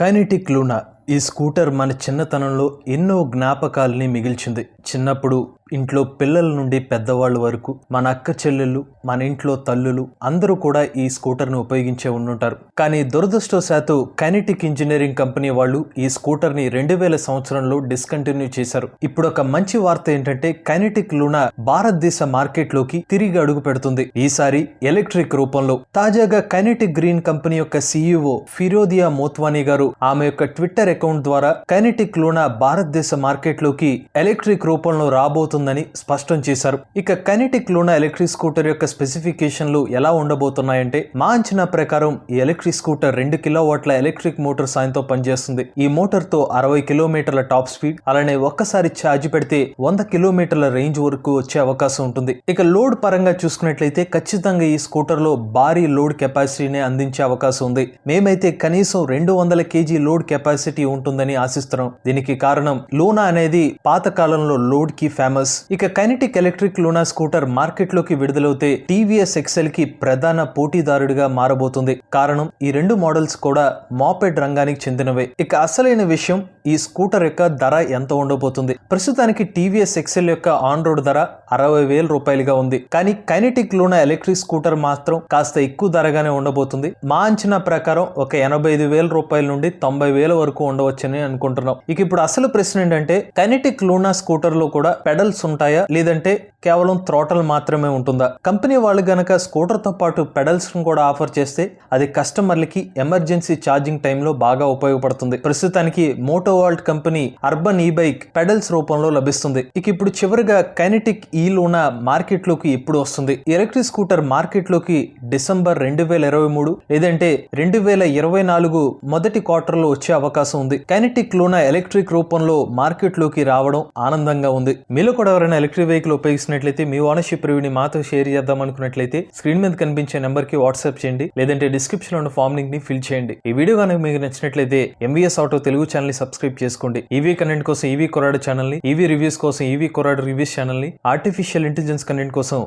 Kinetic Luna ఈ scooter మన చిన్నతనంలో ఎన్నో జ్ఞాపకాలని మిగిల్చింది. చిన్నప్పుడు ఇంట్లో పిల్లల నుండి పెద్దవాళ్ళ వరకు మన అక్క చెల్లెళ్ళు, మన ఇంట్లో తల్లులు అందరూ కూడా ఈ స్కూటర్ని ఉపయోగించే ఉండుంటారు. కానీ దురదృష్టవశాత్తు కైనెటిక్ ఇంజనీరింగ్ కంపెనీ వాళ్ళు ఈ స్కూటర్ని 2000 సంవత్సరంలో డిస్కంటిన్యూ చేశారు. ఇప్పుడు ఒక మంచి వార్త ఏంటంటే కైనెటిక్ లూనా భారతదేశ మార్కెట్లోకి తిరిగి అడుగు పెడుతుంది, ఈసారి ఎలక్ట్రిక్ రూపంలో. తాజాగా కైనెటిక్ గ్రీన్ కంపెనీ యొక్క CEO ఫిరోదియా మోత్వానీ గారు ఆమె యొక్క ట్విట్టర్ అకౌంట్ ద్వారా కైనెటిక్ లూనా భారతదేశ మార్కెట్లోకి ఎలక్ట్రిక్ రూపంలో రాబోతుందని స్పష్టం చేశారు. ఇక కైనెటిక్ లూనా ఎలక్ట్రిక్ స్కూటర్ యొక్క స్పెసిఫికేషన్లు ఎలా ఉండబోతున్నాయంటే, మా అంచనా ప్రకారం ఈ ఎలక్ట్రిక్ స్కూటర్ 2 కిలోవాట్ల ఎలక్ట్రిక్ మోటార్ సాయంతో పనిచేస్తుంది. ఈ మోటార్ తో 60 కిలోమీటర్ల టాప్ స్పీడ్, అలానే ఒక్కసారి ఛార్జ్ పెడితే 100 కిలోమీటర్ల రేంజ్ వరకు వచ్చే అవకాశం ఉంటుంది. ఇక లోడ్ పరంగా చూసుకున్నట్లయితే ఖచ్చితంగా ఈ స్కూటర్ లో భారీ లోడ్ కెపాసిటీని అందించే అవకాశం ఉంది. మేమైతే కనీసం 200 kg లోడ్ కెపాసిటీ ఉంటుందని ఆశిస్తున్నాం. దీనికి కారణం లూనా అనేది పాత కాలంలో లోడ్ కి ఫేమస్. ఇక kinetic electric Luna scooter market లోకి విడుదలవుతే TVS ఎక్సెల్ కి ప్రధాన పోటీదారుడిగా మారబోతుంది. కారణం ఈ రెండు మోడల్స్ కూడా మోపెడ్ రంగానికి చెందినవే. ఇక అసలైన విషయం, ఈ స్కూటర్ యొక్క ధర ఎంత ఉండబోతుంది. ప్రస్తుతానికి TVS ఎక్సెల్ యొక్క ఆన్ రోడ్ ధర 60,000 రూపాయలుగా ఉంది. కానీ కైనెటిక్ లూనా ఎలక్ట్రిక్ స్కూటర్ మాత్రం కాస్త ఎక్కువ ధరగానే ఉండబోతుంది. మా అంచనా ప్రకారం ఒక 85,000 రూపాయల నుండి 90,000 వరకు ఉండవచ్చని అనుకుంటున్నాం. ఇక ఇప్పుడు అసలు ప్రశ్న ఏంటంటే, కైనెటిక్ లూనా స్కూటర్ లో కూడా పెడల్స్ ఉంటాయా, లేదంటే కేవలం థ్రోటల్ మాత్రమే ఉంటుందా? కంపెనీ వాళ్ళు గనక స్కూటర్ తో పాటు పెడల్స్ కూడా ఆఫర్ చేస్తే అది కస్టమర్లకి ఎమర్జెన్సీ ఛార్జింగ్ టైంలో బాగా ఉపయోగపడుతుంది. ప్రస్తుతానికి మోటోవాల్ట్ కంపెనీ అర్బన్ ఈ-బైక్ పెడల్స్ రూపంలో లభిస్తుంది. ఇక ఇప్పుడు చివరిగా కైనెటిక్ ఈ లూనా మార్కెట్ లోకి ఎప్పుడు వస్తుంది? ఎలక్ట్రిక్ స్కూటర్ మార్కెట్ లోకి డిసెంబర్ 2023 లేదంటే 2024 మొదటి క్వార్టర్ లో వచ్చే అవకాశం ఉంది. కైనెటిక్ లూనా ఎలక్ట్రిక్ రూపంలో మార్కెట్ లోకి రావడం ఆనందంగా ఉంది. మీలో కూడా ఎవరైనా ఎలక్ట్రిక్ వెహికల్ ఉపయోగిస్తున్నట్లయితే మీ ఓనర్షిప్ రివ్యూని మాతో షేర్ చేద్దాం అనుకున్నట్లయితే స్క్రీన్ మీద కనిపించే నెంబర్ కి వాట్సాప్ చేయండి, లేదంటే డిస్క్రిప్షన్ లో ఉన్న ఫామ్ లింక్ ని ఫిల్ చేయండి. ఈ వీడియో కనుక మీకు నచ్చినట్లయితే MVS ఆటో తెలుగు ఛానల్ ని సబ్స్క్రైబ్ చేసుకోండి. ఈవీ కంటెంట్ కోసం ఈవీ కొరాడు ఛానల్ ని, ఈవీ రివ్యూస్ కోసం ఈవీ కొరాడు రివ్యూస్ ఛానల్ ని, ఆర్టిఫిషియల్ ఇంటెలిజెన్స్ కంటెంట్ కోసం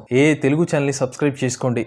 తెలుగు ఛానల్ ని సబ్స్క్రైబ్ చేసుకోండి.